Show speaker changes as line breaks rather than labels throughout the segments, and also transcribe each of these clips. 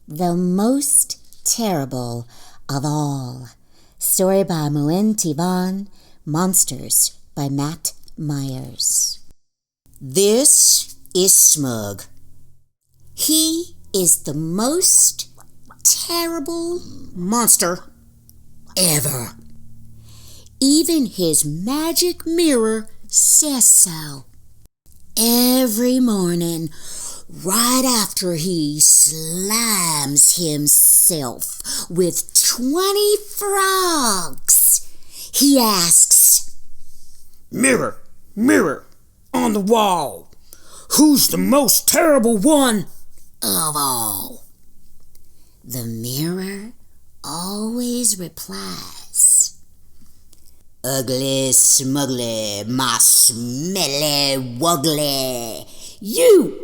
The Most Terrible of All. Story by Muon, Monsters by Matt Myers. This is Smug. He is the most terrible monster ever. Even his magic mirror says so. Every morning, right after he slams himself with 20 frogs, he asks,
"Mirror, mirror on the wall, who's the most terrible one of all?"
The mirror always replies, "Ugly, smugly, my smelly wuggly, you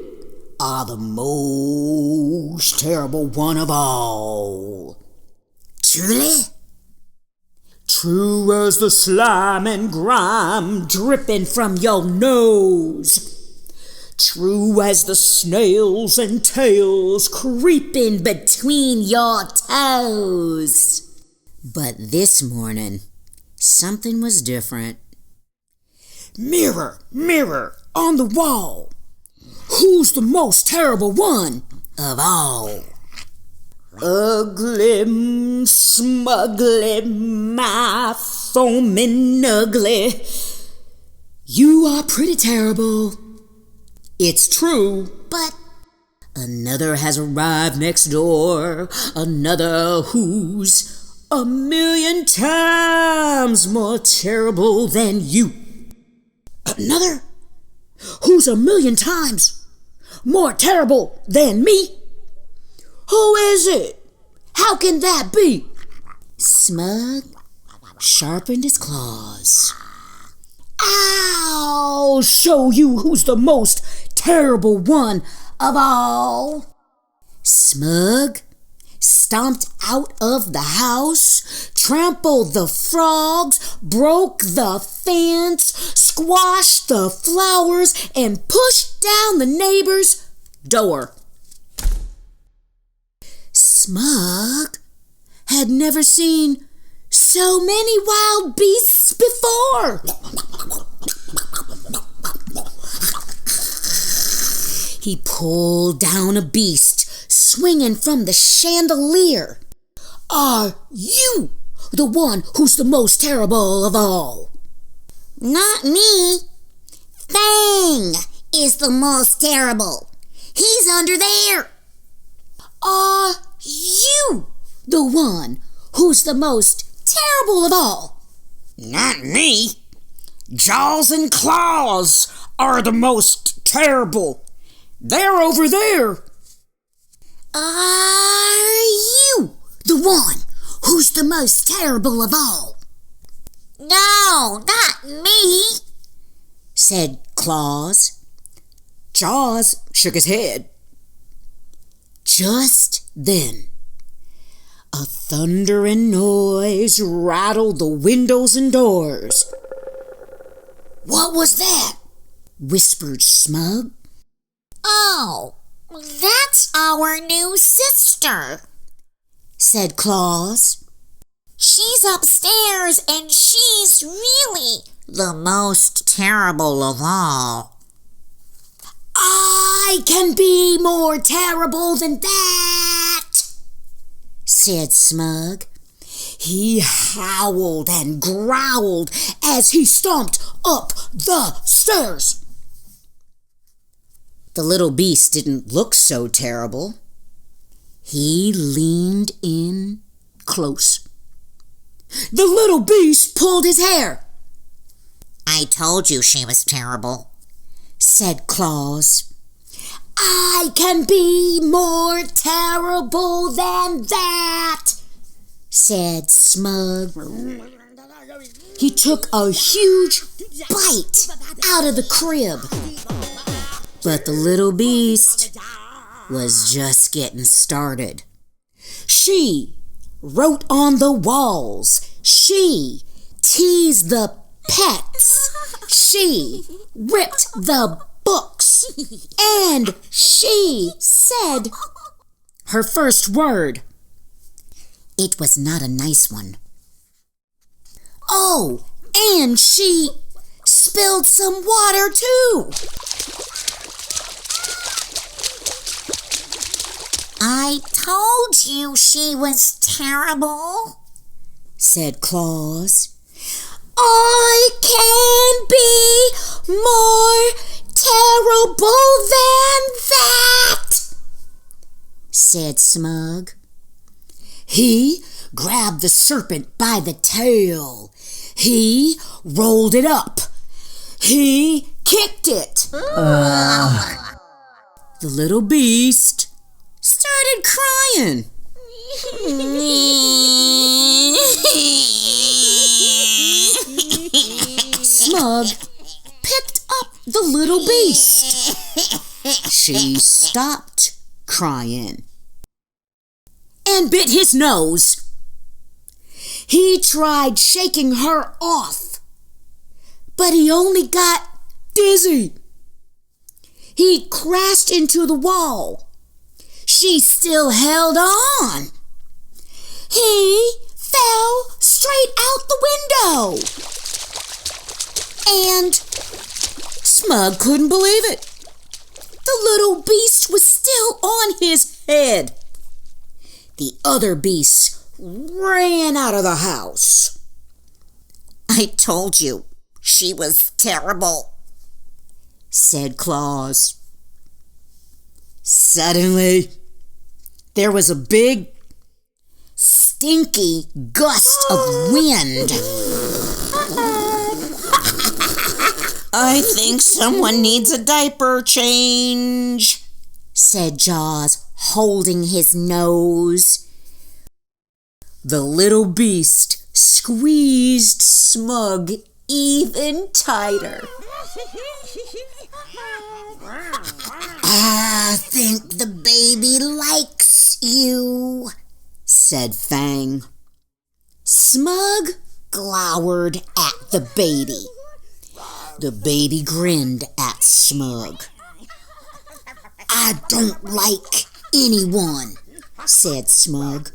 are the most terrible one of all." Truly?
True as the slime and grime
dripping from your nose.
True as the snails and tails
creeping between your toes. But this morning, something was different.
"Mirror, mirror on the wall, who's the most terrible one
of all?"
Ugly, smugly, my foaming ugly, you are pretty terrible. It's true,
but
another has arrived next door, another who's 1,000,000 times more terrible than you.
Another who's 1,000,000 times more terrible than me?
Who is it? How can that be?
Smug sharpened his claws.
I'll show you who's the most terrible one of all.
Smug stomped out of the house, trampled the frogs, broke the fence, squashed the flowers, and pushed down the neighbor's door. Smug had never seen so many wild beasts before. He pulled down a beast, swinging from the chandelier.
"Are you the one who's the most terrible of all?"
"Not me. Fang is the most terrible. He's under there."
"Are you the one who's the most terrible of all?"
"Not me. Jaws and claws are the most terrible. They're over there."
"Are you the one who's the most terrible of all?"
"No, not me,"
said Claws.
Jaws shook his head.
Just then, a thundering noise rattled the windows and doors.
"What was that?"
whispered Smug.
"Oh, that's our new sister,"
said Claws.
"She's upstairs and she's really the most terrible of all."
"I can be more terrible than that," said Smug. He howled and growled as he stomped up the stairs. The little beast didn't look so terrible. He leaned in close. The little beast pulled his hair.
"I told you she was terrible,"
said Claws. "I can be more terrible than that," said Smug. He took a huge bite out of the crib. But the little beast was just getting started. She wrote on the walls. She teased the pets. She ripped the books. And she said her first word. It was not a nice one. Oh, and she spilled some water too.
I told you she was terrible,
said Claus. I can be more terrible than that, said Smug. He grabbed the serpent by the tail. He rolled it up. He kicked it. The little beast started crying. Smug picked up the little beast. She stopped crying and bit his nose. He tried shaking her off, but he only got dizzy. He crashed into the wall. She still held on. He fell straight out the window. And Smug couldn't believe it. The little beast was still on his head. The other beasts ran out of the house.
I told you she was terrible,
said Claus. Suddenly, there was a big, stinky gust of wind.
I think someone needs a diaper change,
said Jaws, holding his nose. The little beast squeezed Smug even tighter.
I think the baby likes you,
said Fang. Smug glowered at the baby. The baby grinned at Smug. I don't like anyone, said Smug.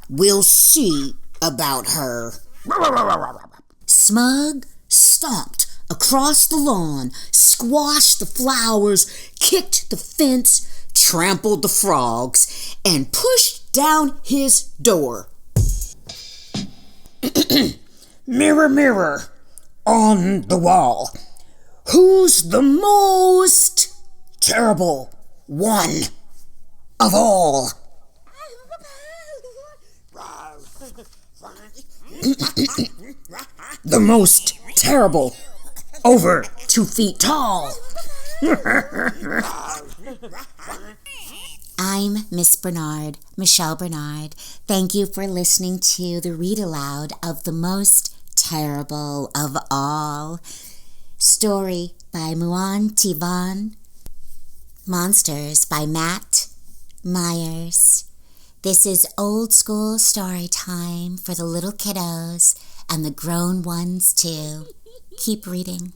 We'll see about her. Smug stomped across the lawn, squashed the flowers, kicked the fence, trampled the frogs, and pushed down his door.
Mirror, mirror on the wall, who's the most terrible one of all? The most terrible, over 2 feet tall.
I'm Miss Bernard, Michelle Bernard. Thank you for listening to the read aloud of The Most Terrible of All. Story by Muon Tivan. Monsters by Matt Myers. This is old school story time for the little kiddos and the grown ones too. Keep reading.